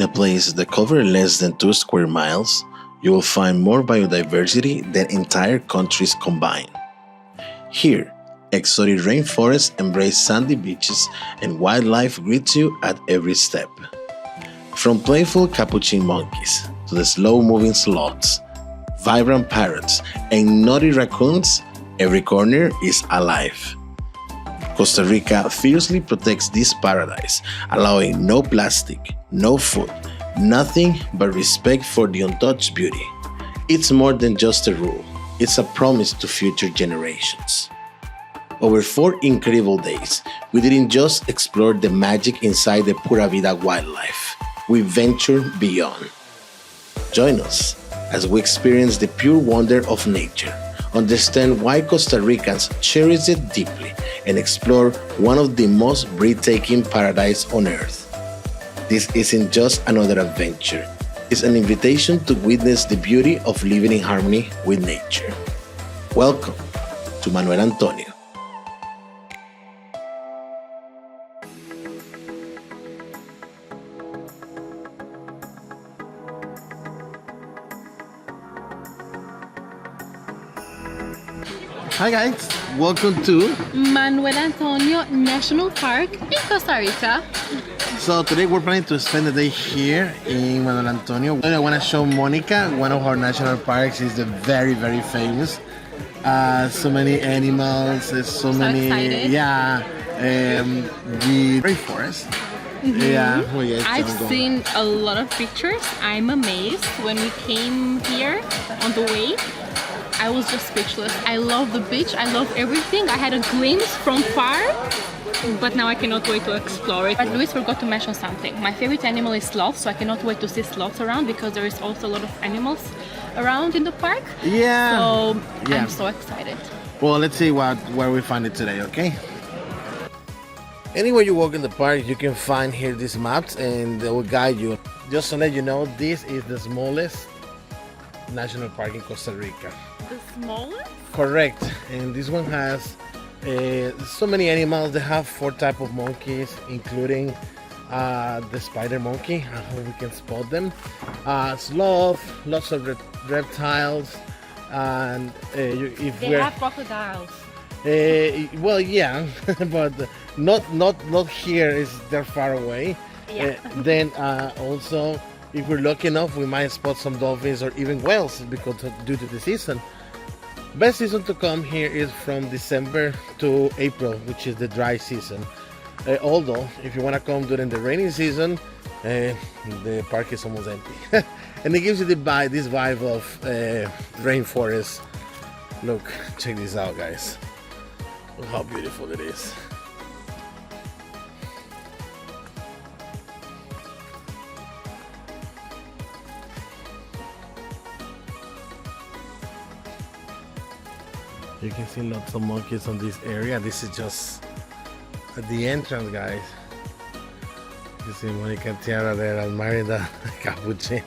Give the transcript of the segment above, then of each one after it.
In a place that covers less than 2 square miles, you will find more biodiversity than entire countries combined. Here, exotic rainforests embrace sandy beaches and wildlife greets you at every step. From playful capuchin monkeys to the slow-moving sloths, vibrant parrots, and naughty raccoons, every corner is alive. Costa Rica fiercely protects this paradise, allowing no plastic, no food, nothing but respect for the untouched beauty. It's more than just a rule, it's a promise to future generations. Over 4 incredible days, we didn't just explore the magic inside the Pura Vida wildlife, we ventured beyond. Join us as we experience the pure wonder of nature, understand why Costa Ricans cherish it deeply, and explore one of the most breathtaking paradises on earth. This isn't just another adventure, it's an invitation to witness the beauty of living in harmony with nature. Welcome to Manuel Antonio. Hi guys, welcome to Manuel Antonio National Park in Costa Rica. So today we're planning to spend the day here in Manuel Antonio. I want to show Monika, one of our national parks is very famous. So many animals, so many, excited. The rainforest. Yeah, I've seen a lot of pictures. I'm amazed. When we came here on the way, I was just speechless. I love the beach, I love everything. I had a glimpse from far, but now I cannot wait to explore it. But Luis forgot to mention something. My favorite animal is sloths, so I cannot wait to see sloths around because there is also a lot of animals around in the park. Yeah. So I'm so excited. Well, let's see where we find it today, okay? Anywhere you walk in the park, you can find here these maps and they will guide you. Just to let you know, this is the smallest national park in Costa Rica. The smallest? Correct. And this one has so many animals. They have 4 types of monkeys, including the spider monkey. I hope we can spot them. Sloth, lots of reptiles, and if They have crocodiles. well, yeah, but not here. They're far away. Yeah. Then also, if we're lucky enough, we might spot some dolphins or even whales because due to the season. Best season to come here is from December to April, which is the dry season. Although, if you want to come during the rainy season, the park is almost empty. And it gives you this vibe of rainforest. Look, check this out, guys. Look how beautiful it is. You can see lots of monkeys on this area. This is just at the entrance, guys. You see Monika and Tiara there admiring the capuchin.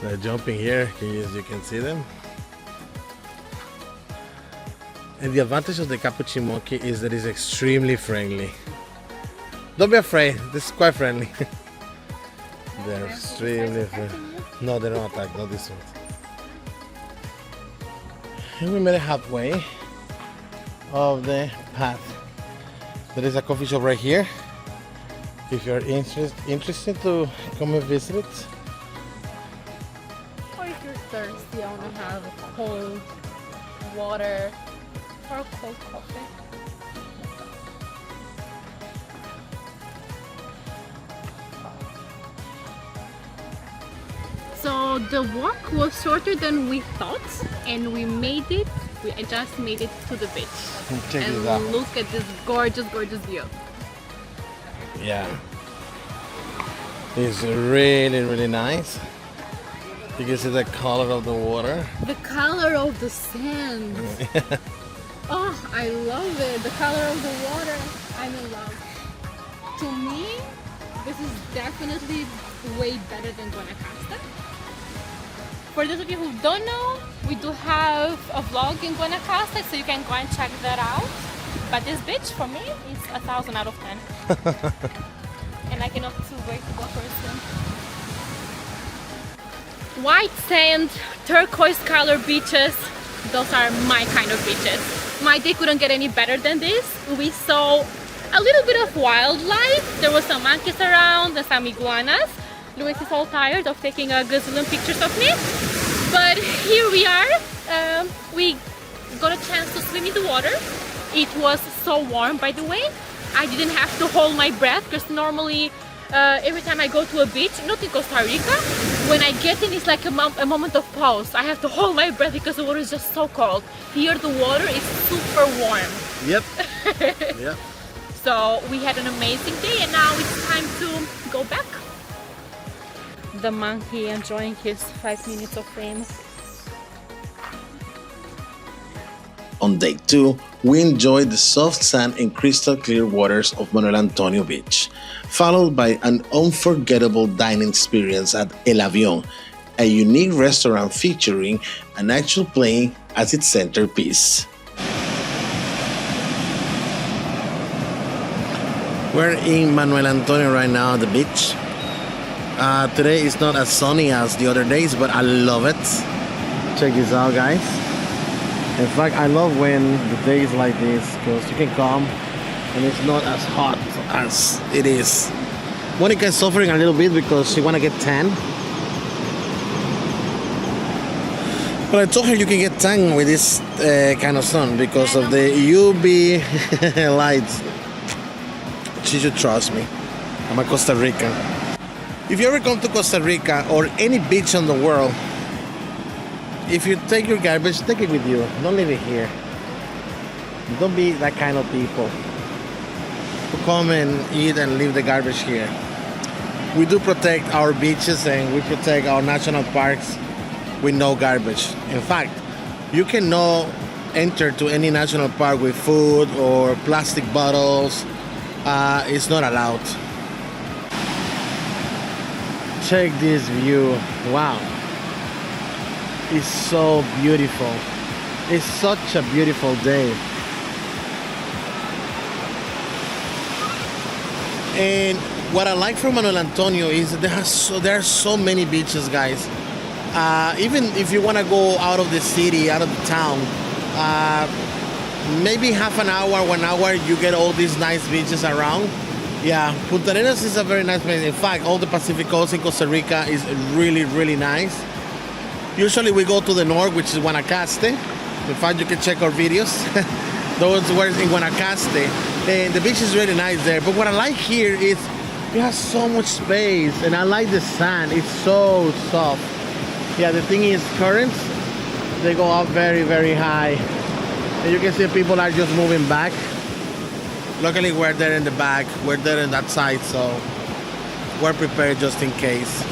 They're jumping here, you can see them. And the advantage of the capuchin monkey is that it's extremely friendly. Don't be afraid, this is quite friendly. They're extremely friendly. No, they don't attack, not this one. And we made it halfway of the path. There is a coffee shop right here. If you're interested to come and visit it. Or if you're thirsty, I want to have cold water or a cold coffee. So the walk was shorter than we thought, and we just made it to the beach. Check and this out. Look at this gorgeous view. Yeah. It's really nice. You can see the color of the water. The color of the sand. Oh, I love it. The color of the water. I'm in love. To me, this is definitely way better than Guanacaste. For those of you who don't know, we do have a vlog in Guanacaste, so you can go and check that out. But this beach for me is 1,000 out of 10. And I cannot wait to go for a swim. White sand, turquoise color beaches, those are my kind of beaches. My day couldn't get any better than this. We saw a little bit of wildlife. There were some monkeys around and some iguanas. Luis is all tired of taking a gazillion pictures of me. But here we are. We got a chance to swim in the water. It was so warm, by the way. I didn't have to hold my breath because normally every time I go to a beach, not in Costa Rica, when I get in, it's like a moment of pause. I have to hold my breath because the water is just so cold. Here the water is super warm. Yep. Yep. So we had an amazing day and now it's time to go back. The monkey enjoying his 5 minutes of fame. On day 2, we enjoyed the soft sand and crystal clear waters of Manuel Antonio Beach, followed by an unforgettable dining experience at El Avion, a unique restaurant featuring an actual plane as its centerpiece. We're in Manuel Antonio right now at the beach. Today is not as sunny as the other days, but I love it. Check this out, guys. In fact, I love when the day is like this because you can come and it's not as hot as it is. Monika is suffering a little bit because she want to get tan. But I told her you can get tan with this kind of sun because of the UV lights. She should trust me. I'm a Costa Rican. If you ever come to Costa Rica or any beach in the world, if you take your garbage, take it with you. Don't leave it here. Don't be that kind of people who come and eat and leave the garbage here. We do protect our beaches and we protect our national parks with no garbage. In fact, you cannot enter to any national park with food or plastic bottles. It's not allowed. Check this view. Wow. It's so beautiful. It's such a beautiful day. And what I like from Manuel Antonio is that there are so many beaches, guys. Even if you want to go out of the city, out of the town, maybe half an hour, 1 hour, you get all these nice beaches around. Yeah, Punta Arenas is a very nice place. In fact, all the Pacific Coast in Costa Rica is really, really nice. Usually we go to the north, which is Guanacaste. In fact, you can check our videos. Those were in Guanacaste. And the beach is really nice there. But what I like here is you have so much space. And I like the sand. It's so soft. Yeah, the thing is currents, they go up very, very high. And you can see people are just moving back. Luckily, we're there in the back. We're there on that side, so we're prepared just in case.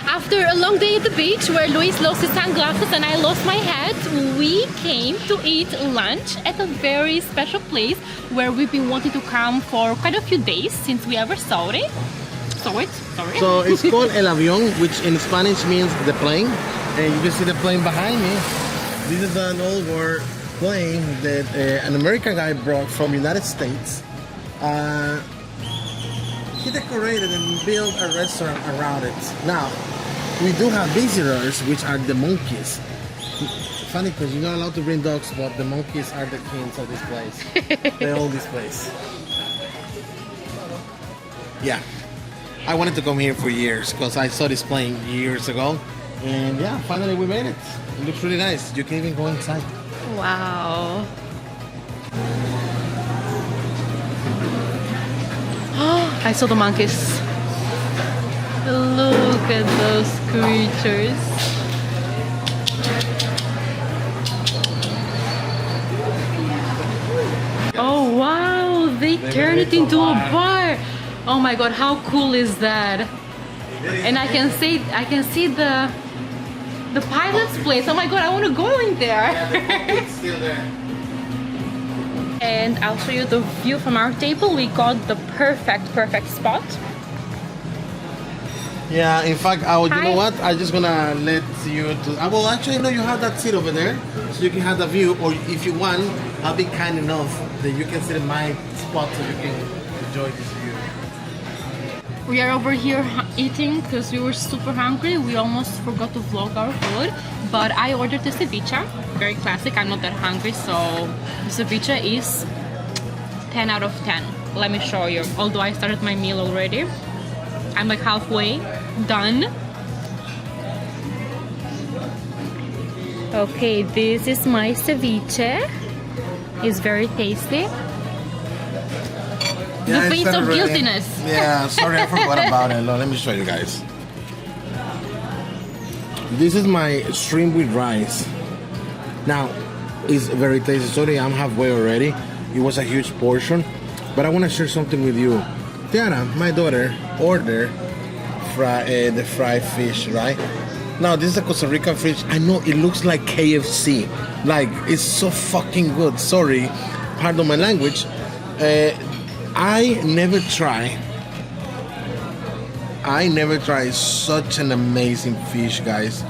After a long day at the beach where Luis lost his sunglasses and I lost my hat, we came to eat lunch at a very special place where we've been wanting to come for quite a few days since we ever saw it. Sorry. So it's called El Avión, which in Spanish means the plane. And you can see the plane behind me. This is an old war plane that an American guy brought from United States. He decorated and built a restaurant around it. Now, we do have visitors, which are the monkeys. Funny because you're not allowed to bring dogs, but the monkeys are the kings of this place. They own this place. Yeah, I wanted to come here for years because I saw this plane years ago. And yeah, finally we made it. It looks really nice. You can even go inside. Wow. I saw the monkeys. Look at those creatures. Oh wow, they turned it into a bar. Oh my god, how cool is that? And I can see the pilot's place. Oh my god, I want to go in there. It's still there. And I'll show you the view from our table. We got the perfect spot. Yeah, in fact, you know Hi. what? I'm just gonna let you to. Well, actually, no, you have that seat over there, so you can have the view. Or if you want, I'll be kind enough that you can sit in my spot so you can enjoy this view. We are over here eating because we were super hungry. We almost forgot to vlog our food, but I ordered the ceviche, very classic. I'm not that hungry, so the ceviche is 10 out of 10. Let me show you. Although I started my meal already, I'm like halfway done. Okay, this is my ceviche. It's very tasty. The face of guiltiness. Yeah, sorry, I forgot about it. Let me show you guys. This is my shrimp with rice. Now, it's very tasty. Sorry, I'm halfway already. It was a huge portion, but I want to share something with you. Tiana, my daughter, ordered the fried fish, right? Now, this is a Costa Rican fish. I know it looks like KFC. Like, it's so fucking good. Sorry, pardon my language. I never tried such an amazing fish, guys.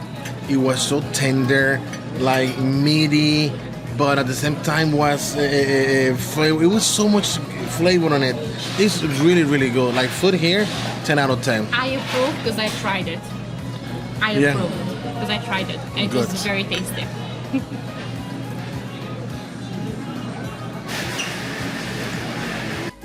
It was so tender, like meaty, but at the same time was flavor. It was so much flavor on it. It's really, really good. Like food here, 10 out of 10. I approve because I tried it. I approve because I tried it. And it was very tasty.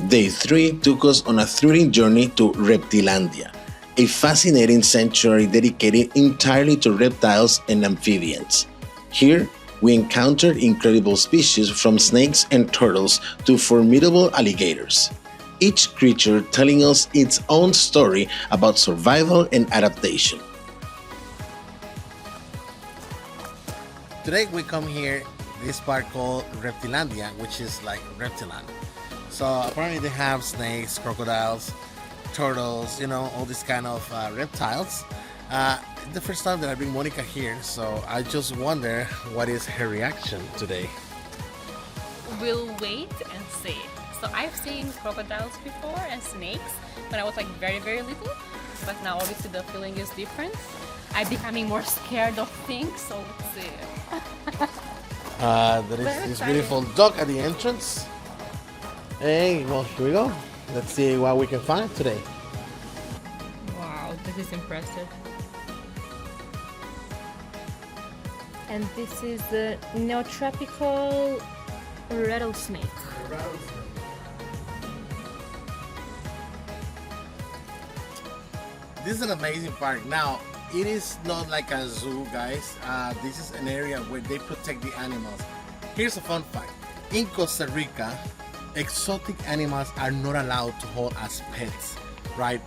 Day 3 took us on a thrilling journey to Reptilandia, a fascinating sanctuary dedicated entirely to reptiles and amphibians. Here, we encountered incredible species from snakes and turtles to formidable alligators, each creature telling us its own story about survival and adaptation. Today we come here, this park called Reptilandia, which is like Reptiland. So apparently they have snakes, crocodiles, turtles, all these kind of reptiles. The first time that I bring Monika here, so I just wonder what is her reaction today. We'll wait and see. So I've seen crocodiles before and snakes when I was like very, very little, but now obviously the feeling is different. I'm becoming more scared of things, so let's see. There is this beautiful dog at the entrance. Hey, well, here we go. Let's see what we can find today. Wow, this is impressive. And this is the neotropical rattlesnake. This is an amazing park. Now, it is not like a zoo, guys. This is an area where they protect the animals. Here's a fun fact. In Costa Rica, exotic animals are not allowed to hold as pets, right?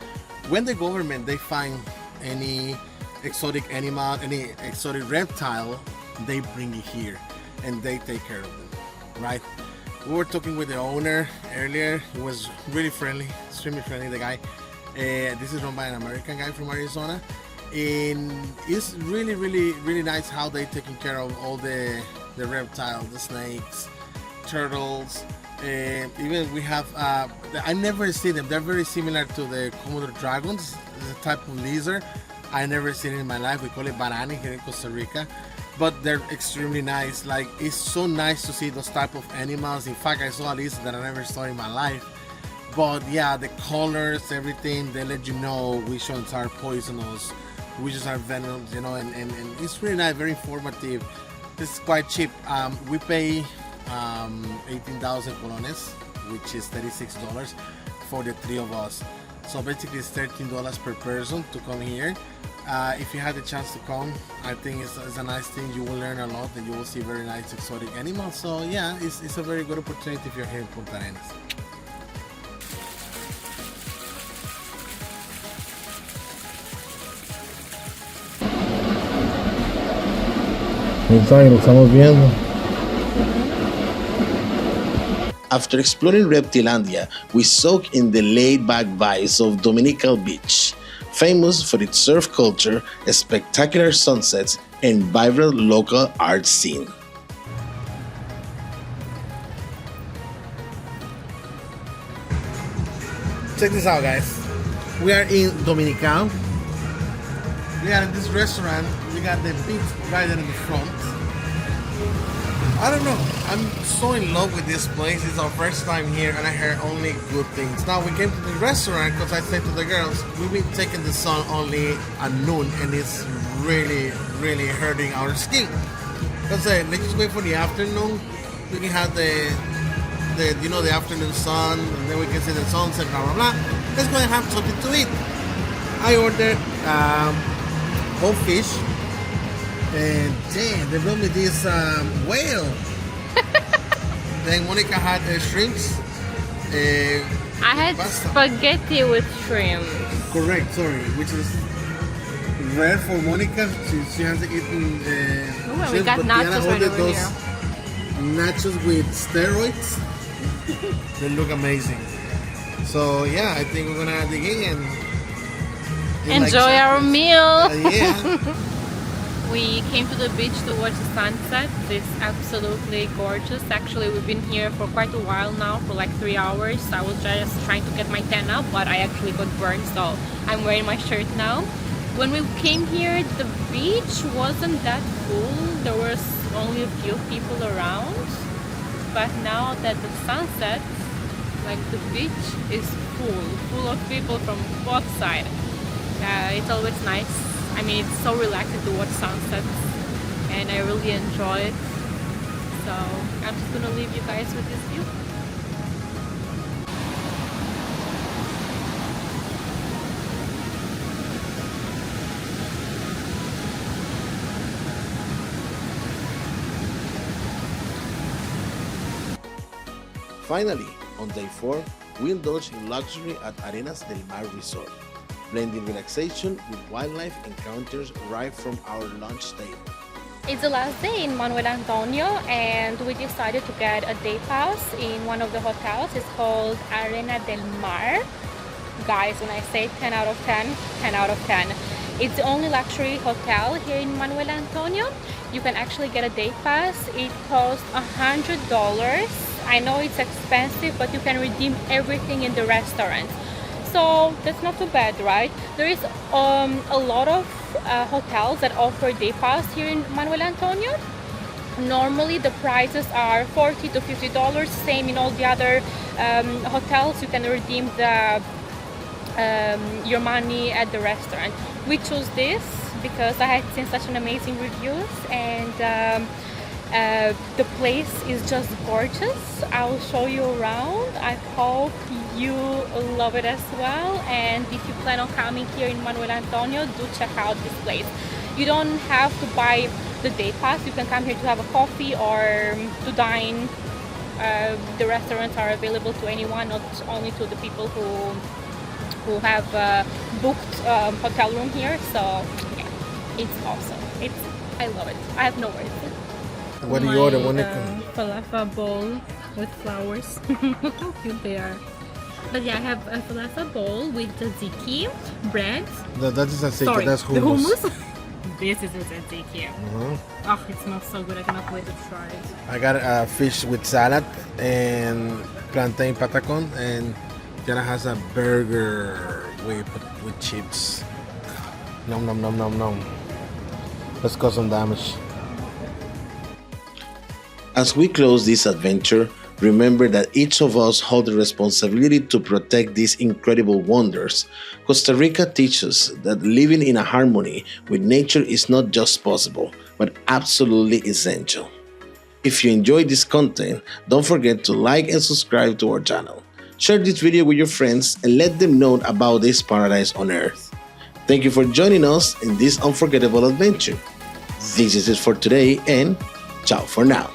When the government, they find any exotic animal, any exotic reptile, they bring it here and they take care of them, right? We were talking with the owner earlier. He was really friendly, extremely friendly, the guy. This is run by an American guy from Arizona, and it's really, really, really nice how they taking care of all the reptiles, the snakes, turtles. Even we have, I never see them. They're very similar to the Komodo dragons. It's a type of lizard. I never seen it in my life. We call it barani here in Costa Rica, but they're extremely nice. Like, it's so nice to see those type of animals. In fact, I saw a lizard that I never saw in my life. But yeah, the colors, everything, they let you know which ones are poisonous, which ones are venomous, and it's really nice, very informative. This is quite cheap. We pay 18,000 colones, which is $36 for the 3 of us. So basically it's $13 per person to come here. If you had the chance to come, I think it's a nice thing. You will learn a lot and you will see very nice exotic animals. So yeah, it's a very good opportunity if you're here in Punta Arenas. Lo estamos viendo. After exploring Reptilandia, we soak in the laid-back vibes of Dominical Beach, famous for its surf culture, spectacular sunsets, and vibrant local art scene. Check this out, guys. We are in Dominical. Yeah, in this restaurant, we got the beach right in the front. I don't know. I'm so in love with this place. It's our first time here, and I heard only good things. Now we came to the restaurant because I said to the girls, we've been taking the sun only at noon, and it's really, really hurting our skin. Let's just wait for the afternoon. We can have the afternoon sun, and then we can see the sunset. Blah blah blah. Let's go and have something to eat. I ordered whole fish. And damn, they brought me this whale. Then Monika had shrimps. I had pasta. spaghetti with shrimp. Correct, sorry, which is rare for Monika. She hasn't eaten Ooh, we shrimps, got but nachos Diana right ordered over those here. nachos with steroids. They look amazing. So yeah, I think we're gonna dig in and Enjoy our meal. Yeah. We came to the beach to watch the sunset. It's absolutely gorgeous. Actually, we've been here for quite a while now, for like 3 hours. I was just trying to get my tan up, but I actually got burned, so I'm wearing my shirt now. When we came here, the beach wasn't that full. There was only a few people around. But now that the sunset, like the beach is full of people from both sides. It's always nice. I mean, it's so relaxing to watch sunsets, and I really enjoy it. So I'm just gonna leave you guys with this view. Finally, on day 4, we indulge in luxury at Arenas del Mar Resort, blending relaxation with wildlife encounters right from our lunch table. It's the last day in Manuel Antonio, and we decided to get a day pass in one of the hotels. It's called Arena del Mar. Guys, when I say 10 out of 10, 10 out of 10. It's the only luxury hotel here in Manuel Antonio. You can actually get a day pass. It costs $100. I know it's expensive, but you can redeem everything in the restaurant. So that's not too bad, right? There is a lot of hotels that offer day pass here in Manuel Antonio. Normally the prices are $40 to $50. Same in all the other hotels. You can redeem your money at the restaurant. We chose this because I had seen such an amazing reviews, and the place is just gorgeous. I'll show you around. I hope you love it as well, and if you plan on coming here in Manuel Antonio, do check out this place. You don't have to buy the day pass. You can come here to have a coffee or to dine. The restaurants are available to anyone, not only to the people who have booked hotel room here. So yeah, it's awesome. I love it. I have no words. What do you order, Monika? Falafel bowl with flowers. How cute they are. But yeah, I have a falafel bowl with tzatziki, bread. That is tzatziki, Sorry, that's the hummus. hummus. This is the tzatziki. Oh, it smells so good. I cannot wait to try it. I got fish with salad and plantain patacon, and Jana has a burger with chips. Nom nom nom nom nom. Let's cause some damage. As we close this adventure, remember that each of us hold the responsibility to protect these incredible wonders. Costa Rica teaches that living in a harmony with nature is not just possible, but absolutely essential. If you enjoyed this content, don't forget to like and subscribe to our channel. Share this video with your friends and let them know about this paradise on earth. Thank you for joining us in this unforgettable adventure. This is it for today, and ciao for now.